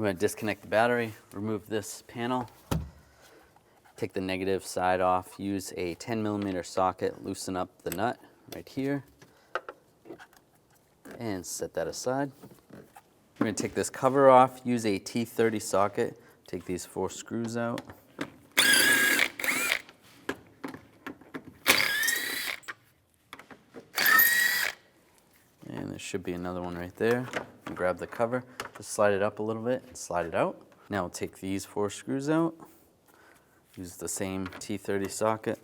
going to disconnect the battery, remove this panel, take the negative side off, use a 10mm socket, loosen up the nut right here, and set that aside. We're going to take this cover off, use a T30 socket, take these 4 screws out. And there should be another one right there. And grab the cover, just slide it up a little bit and slide it out. Now we'll take these 4 screws out, use the same T30 socket.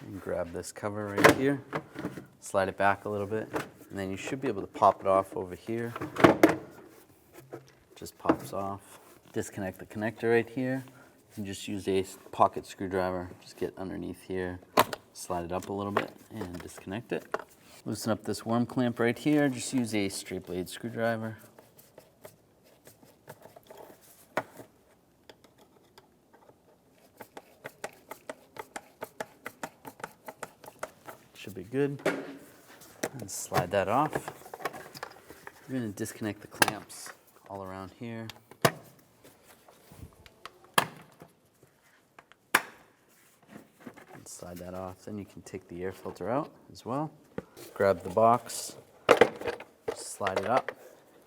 And grab this cover right here, slide it back a little bit, and then you should be able to pop it off over here. Just pops off. Disconnect the connector right here, and just use a pocket screwdriver. Just get underneath here, slide it up a little bit, and disconnect it. Loosen up this worm clamp right here. Just use a straight blade screwdriver. Should be good. And slide that off. We're going to disconnect the clamps all around here. And slide that off. Then you can take the air filter out as well. Grab the box, slide it up,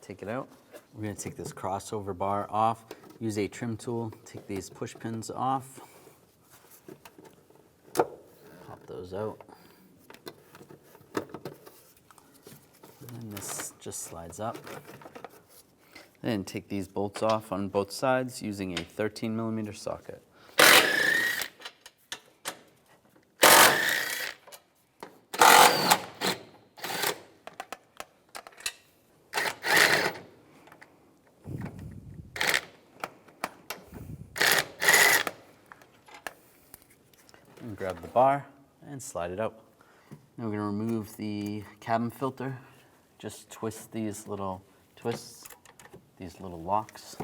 take it out. We're going to take this crossover bar off. Use a trim tool, take these push pins off. Pop those out. And this just slides up. Then take these bolts off on both sides using a 13mm socket. And grab the bar and slide it out. Now we're going to remove the cabin filter. Just twist these little twists, these little locks,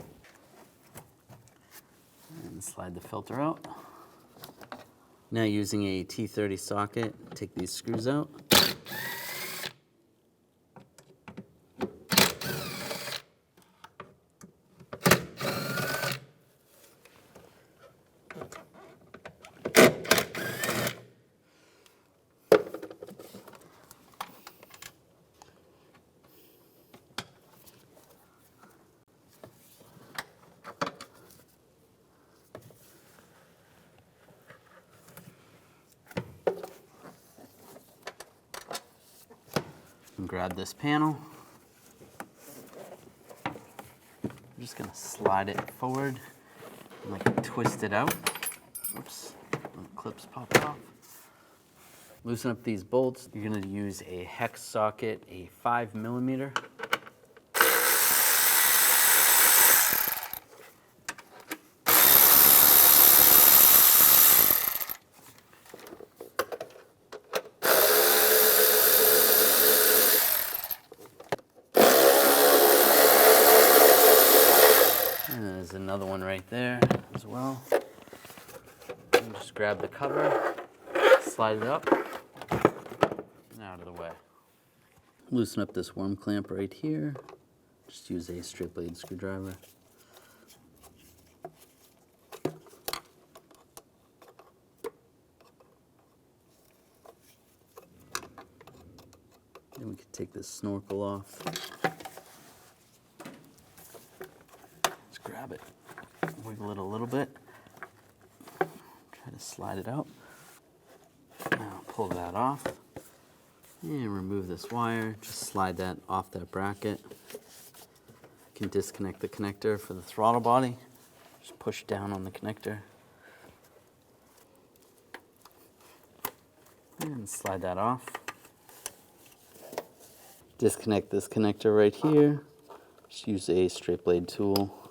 and slide the filter out. Now using a T30 socket, take these screws out. And grab this panel. I'm just going to slide it forward and like twist it out. Oops, the clips popped off. Loosen up these bolts. You're going to use a hex socket, a 5mm. Another one right there as well. And just grab the cover, slide it up, and out of the way. Loosen up this worm clamp right here. Just use a straight blade screwdriver. Then we can take this snorkel off. Grab it, wiggle it a little bit, try to slide it out. Now pull that off and remove this wire. Just slide that off that bracket. You can disconnect the connector for the throttle body. Just push down on the connector and slide that off. Disconnect this connector right here. Just use a straight blade tool.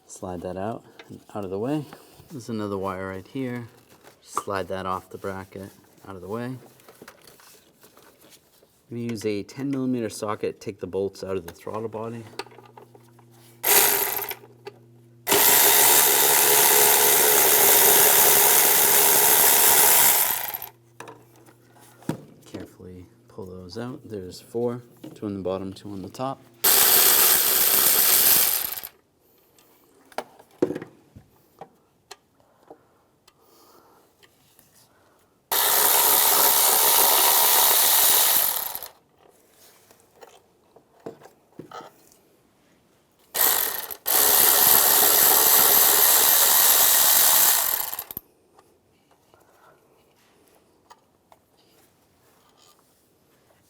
Slide that out and out of the way. There's another wire right here. Slide that off the bracket, out of the way. I'm going to use a 10mm socket, take the bolts out of the throttle body. pull those out. There's 4, 2 on the bottom, 2 on the top.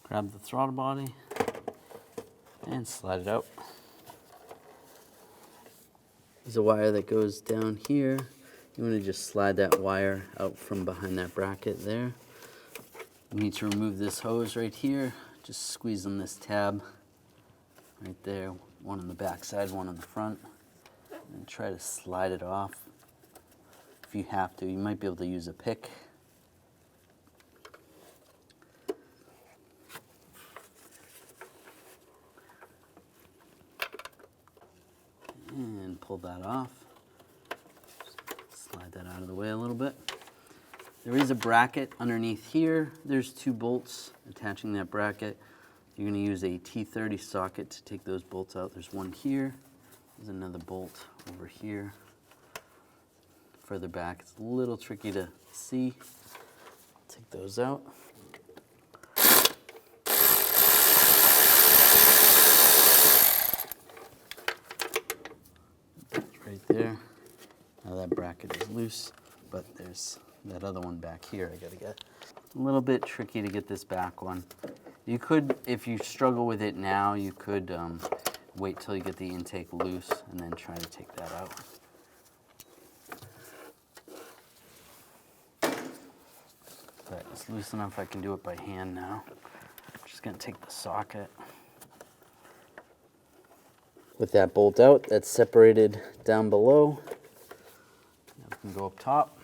Grab the throttle body and slide it out. There's a wire that goes down here. You want to just slide that wire out from behind that bracket there. You need to remove this hose right here. Just squeeze on this tab right there. One on the back side, one on the front. And try to slide it off. If you have to, you might be able to use a pick. And pull that off. Slide that out of the way a little bit. There is a bracket underneath here. There's 2 bolts attaching that bracket. You're going to use a T30 socket to take those bolts out. There's one here. There's another bolt over here. Further back, it's a little tricky to see. Take those out. Right there. Now that bracket is loose, but there's that other one back here I gotta get. A little bit tricky to get this back one. You could, if you struggle with it now, you could wait till you get the intake loose and then try to take that out. But it's loose enough I can do it by hand now. I'm just gonna take the socket. With that bolt out, that's separated down below. Now we can go up top.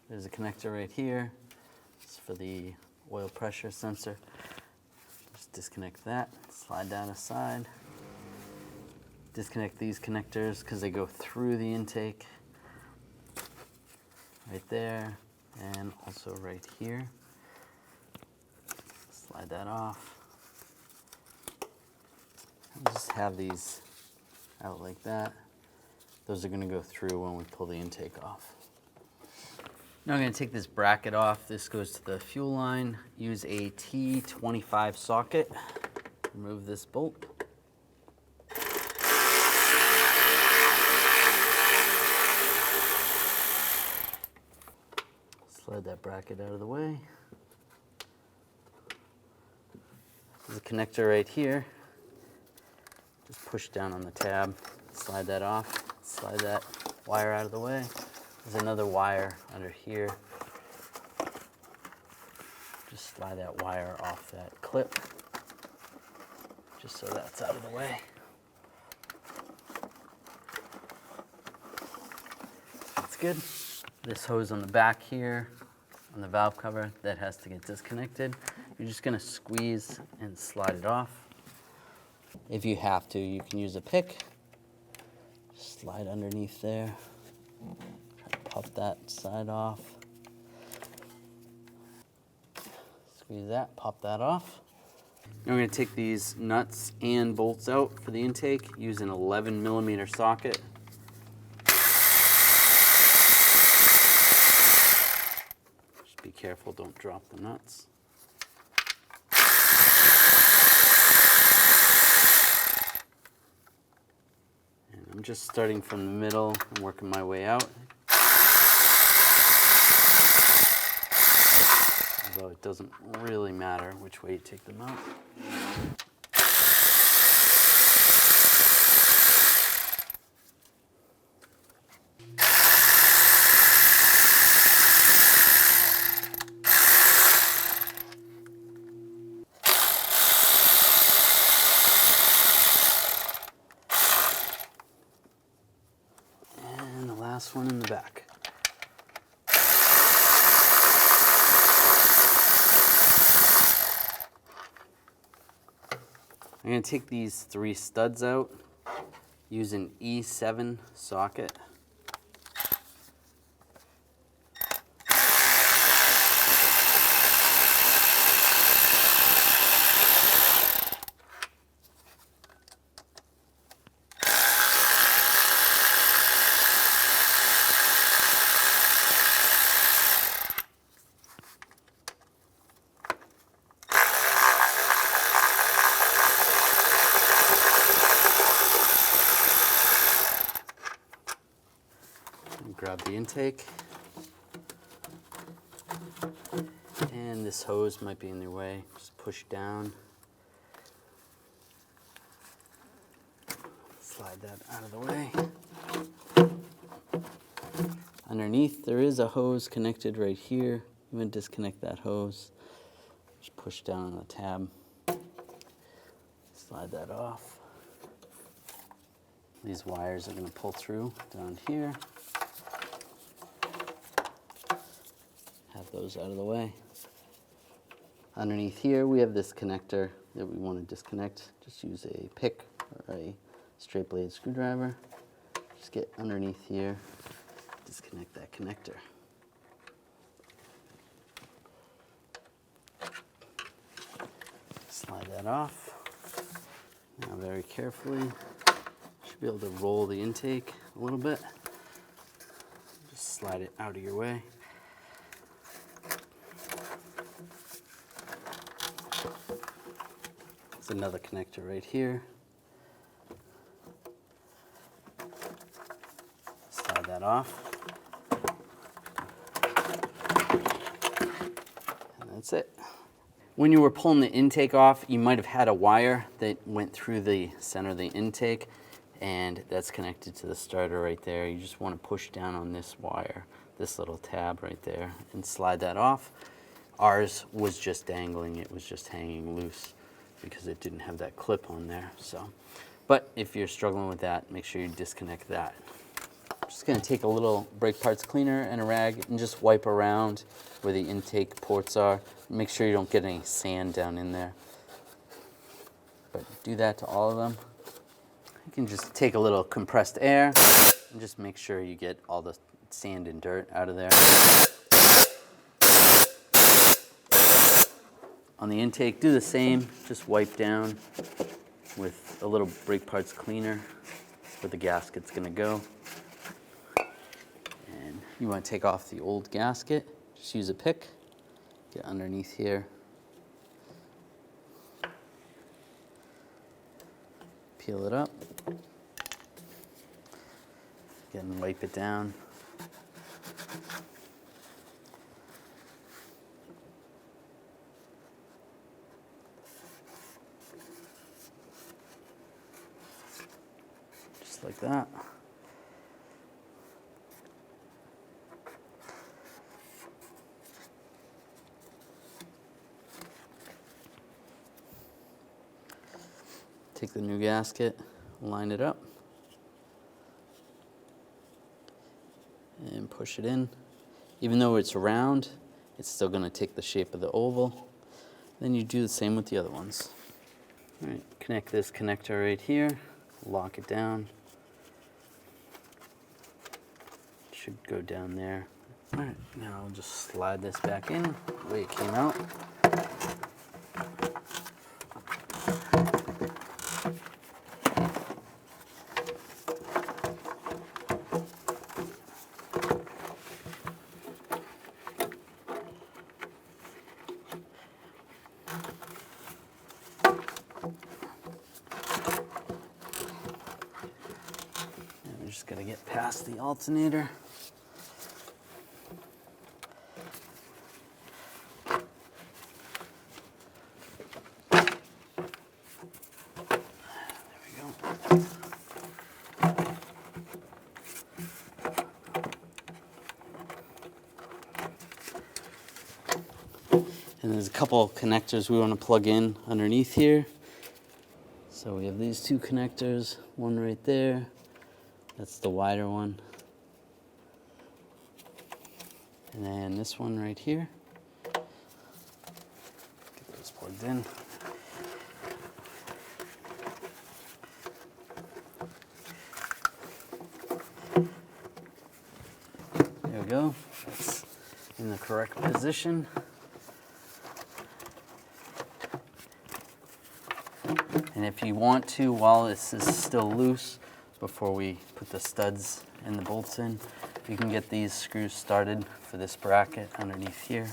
There's a connector right here. It's for the oil pressure sensor. Just disconnect that, slide that aside. Disconnect these connectors because they go through the intake. Right there, and also right here. Slide that off. Just have these out like that. Those are going to go through when we pull the intake off. Now I'm going to take this bracket off. This goes to the fuel line. Use a T25 socket. Remove this bolt. Slide that bracket out of the way. There's a connector right here. Just push down on the tab, slide that off, slide that wire out of the way. There's another wire under here. Just slide that wire off that clip, just so that's out of the way. That's good. This hose on the back here, on the valve cover, that has to get disconnected. You're just gonna squeeze and slide it off. If you have to, you can use a pick. Slide underneath there. Try to pop that side off. Squeeze that, pop that off. Now we're going to take these nuts and bolts out for the intake. Use an 11mm socket. Just be careful, don't drop the nuts. I'm just starting from the middle and working my way out. Although it doesn't really matter which way you take them out. Last one in the back. I'm going to take these 3 studs out. Use an E7 socket. the intake. And this hose might be in your way. Just push down. Slide that out of the way. Underneath, there is a hose connected right here. I'm going to disconnect that hose. Just push down on the tab. Slide that off. These wires are going to pull through down here. Have those out of the way. Underneath here, we have this connector that we want to disconnect. Just use a pick or a straight blade screwdriver. Just get underneath here, disconnect that connector. Slide that off. Now very carefully, should be able to roll the intake a little bit. Just slide it out of your way. There's another connector right here. Slide that off. And that's it. When you were pulling the intake off, you might have had a wire that went through the center of the intake, and that's connected to the starter right there. You just want to push down on this wire, this little tab right there, and slide that off. Ours was just dangling, it was just hanging loose because it didn't have that clip on there. So, but if you're struggling with that, make sure you disconnect that. I'm just going to take a little brake parts cleaner and a rag and just wipe around where the intake ports are. Make sure you don't get any sand down in there. But do that to all of them. You can just take a little compressed air and just make sure you get all the sand and dirt out of there. On the intake, do the same. Just wipe down with a little brake parts cleaner where the gasket's going to go. And you want to take off the old gasket. Just use a pick. Get underneath here. Peel it up. Again, wipe it down. Just like that. Take the new gasket, line it up, and push it in. Even though it's round, it's still going to take the shape of the oval. Then you do the same with the other ones. All right, connect this connector right here, lock it down. Should go down there. All right, now I'll just slide this back in the way it came out. We're just gonna get past the alternator. And there's a couple of connectors we want to plug in underneath here. So we have these two connectors, one right there. That's the wider one. And then this one right here. Get those plugged in. There we go. That's in the correct position. And if you want to, while this is still loose, before we put the studs and the bolts in, you can get these screws started for this bracket underneath here.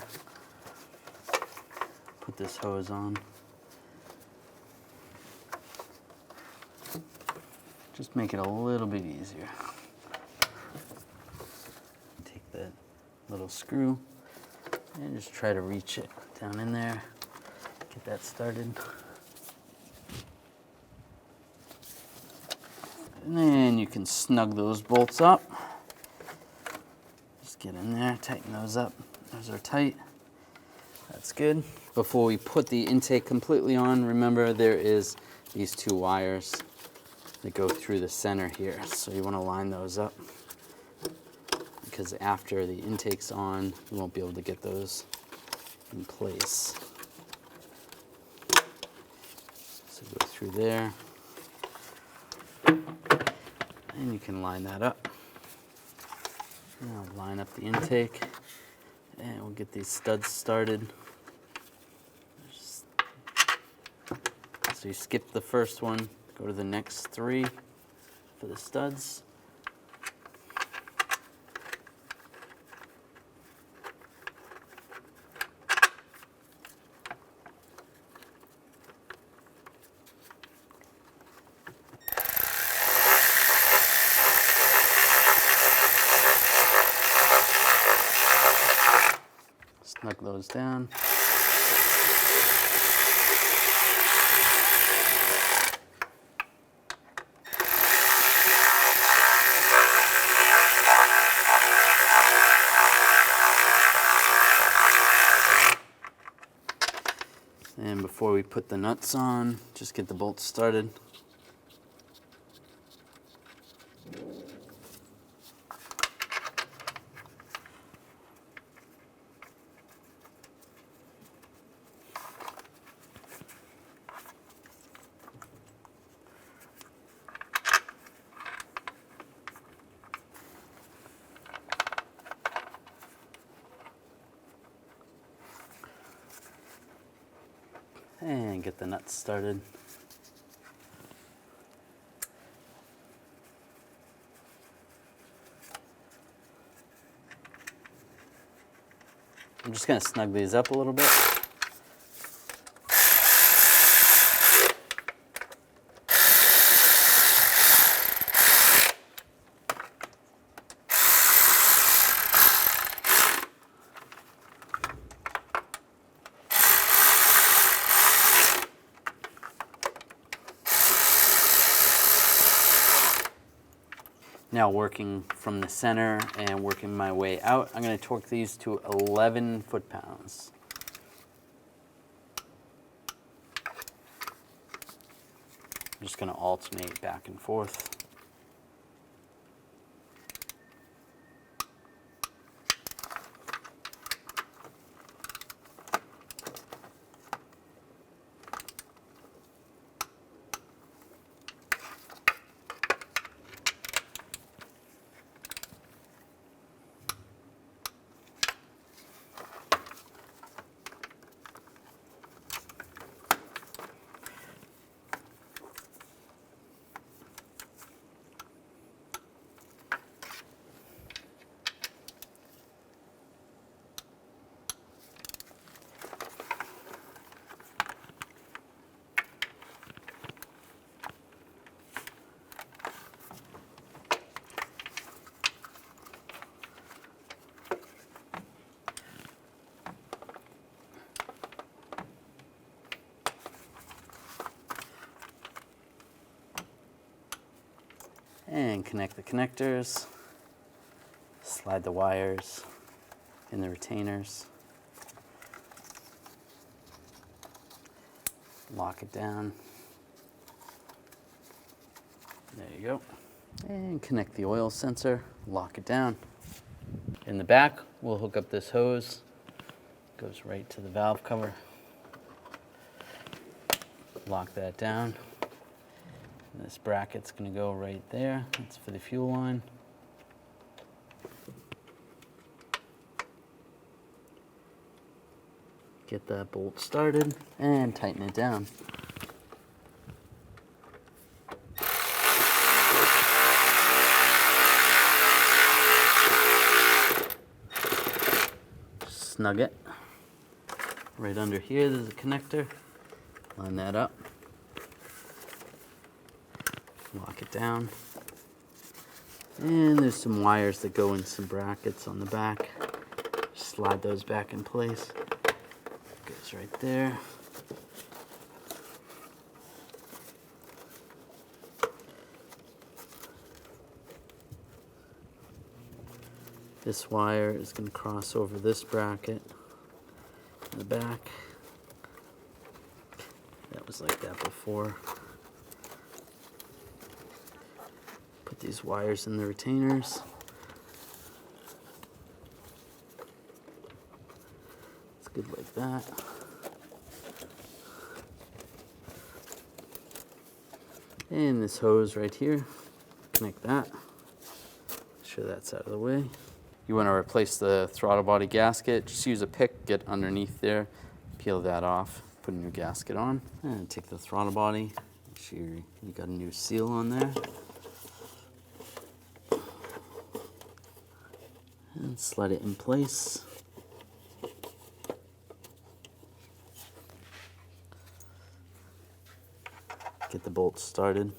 Put this hose on. Just make it a little bit easier. little screw and just try to reach it down in there, get that started. And then you can snug those bolts up. Just get in there, tighten those up. Those are tight. That's good. Before we put the intake completely on, remember there is these two wires that go through the center here. So you want to line those up, because after the intake's on, you won't be able to get those in place. So go through there, and you can line that up. Now line up the intake, and we'll get these studs started. So you skip the first one, go to the next three for the studs. Snug those down. And before we put the nuts on, just get the bolts started. And get the nuts started. I'm just going to snug these up a little bit. Now working from the center and working my way out, I'm going to torque these to 11 foot-pounds. I'm just going to alternate back and forth. And connect the connectors, slide the wires in the retainers, lock it down. There you go. And connect the oil sensor, lock it down. In the back, we'll hook up this hose. Goes right to the valve cover. Lock that down. This bracket's going to go right there. That's for the fuel line. Get that bolt started and tighten it down. Snug it. Right under here, there's a connector. Line that up. Lock it down. And there's some wires that go in some brackets on the back. Slide those back in place. Goes right there. This wire is going to cross over this bracket in the back. That was like that before. Put these wires in the retainers. It's good like that. And this hose right here, connect that. Make sure that's out of the way. You want to replace the throttle body gasket. Just use a pick, get underneath there, peel that off, put a new gasket on. And take the throttle body, make sure you got a new seal on there. And slide it in place. Get the bolts started.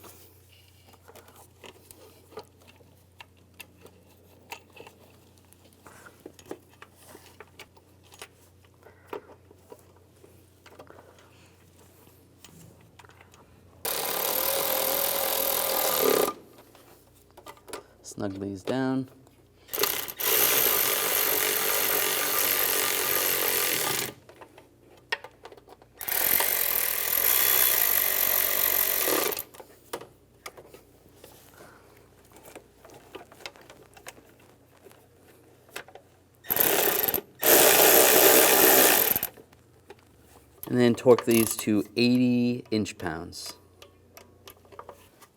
Snug these down. And then torque these to 80 inch-pounds.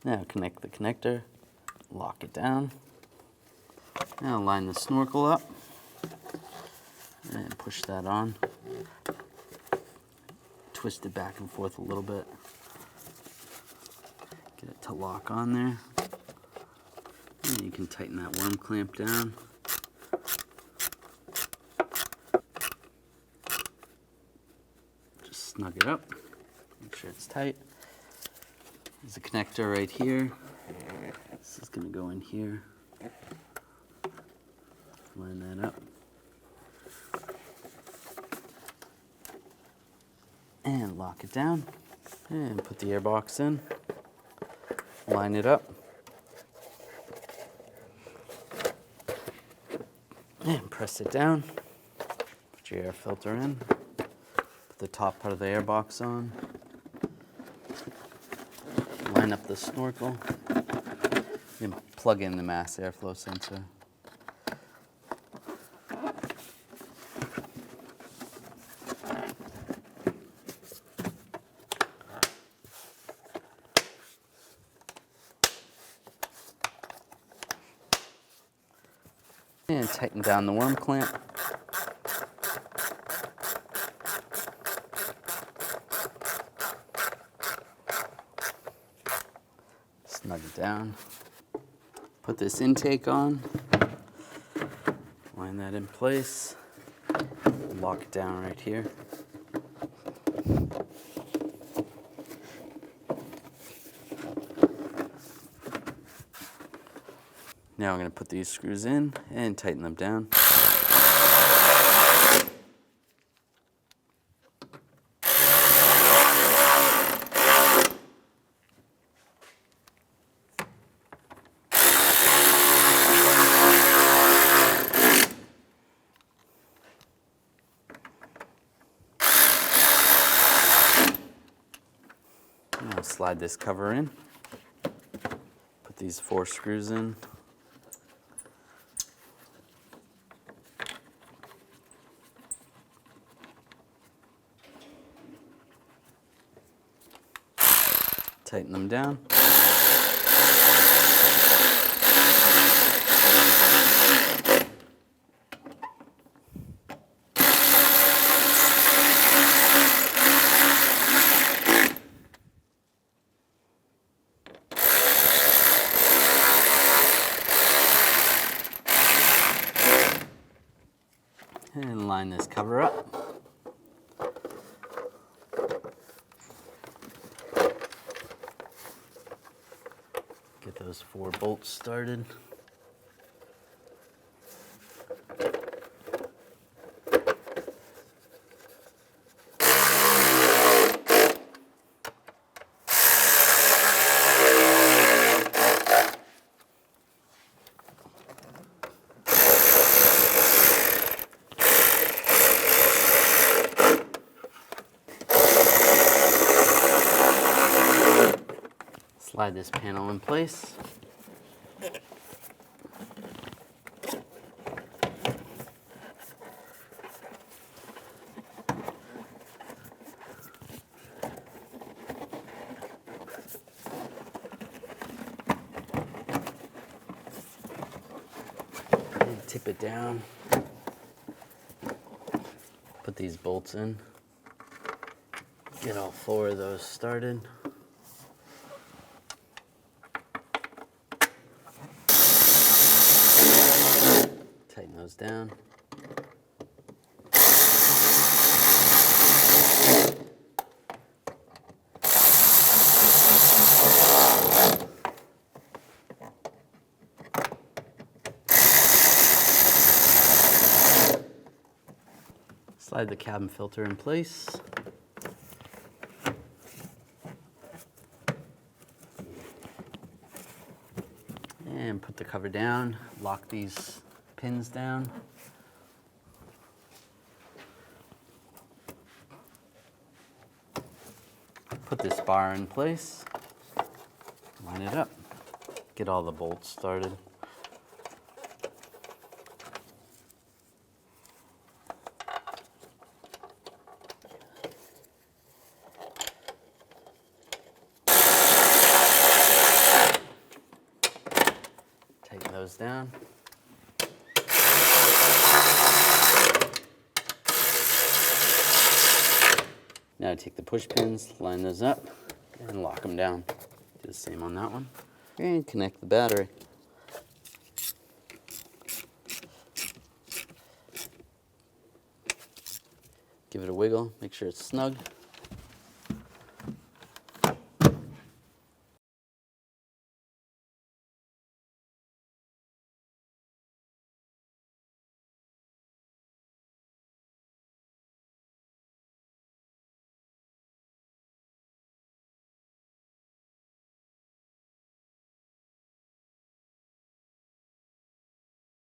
Now connect the connector, lock it down. Now line the snorkel up and push that on. Twist it back and forth a little bit. Get it to lock on there. And you can tighten that worm clamp down. Just snug it up, make sure it's tight. There's a connector right here. This is going to go in here. Line that up. And lock it down. And put the airbox in. Line it up. And press it down. Put your air filter in. Put the top part of the airbox on. Line up the snorkel. And plug in the mass airflow sensor. And tighten down the worm clamp. Snug it down. Put this intake on. Line that in place. Lock it down right here. Now I'm going to put these screws in and tighten them down. Now slide this cover in. Put these 4 screws in. Tighten them down. And line this cover up. Get those 4 bolts started. Slide this panel in place. And tip it down. Put these bolts in. Get all 4 of those started. Tighten those down. Slide the cabin filter in place. And put the cover down, lock these pins down. Put this bar in place, line it up, get all the bolts started. Tighten those down. Now take the push pins, line those up, and lock them down. Do the same on that one. And connect the battery. Give it a wiggle, make sure it's snug.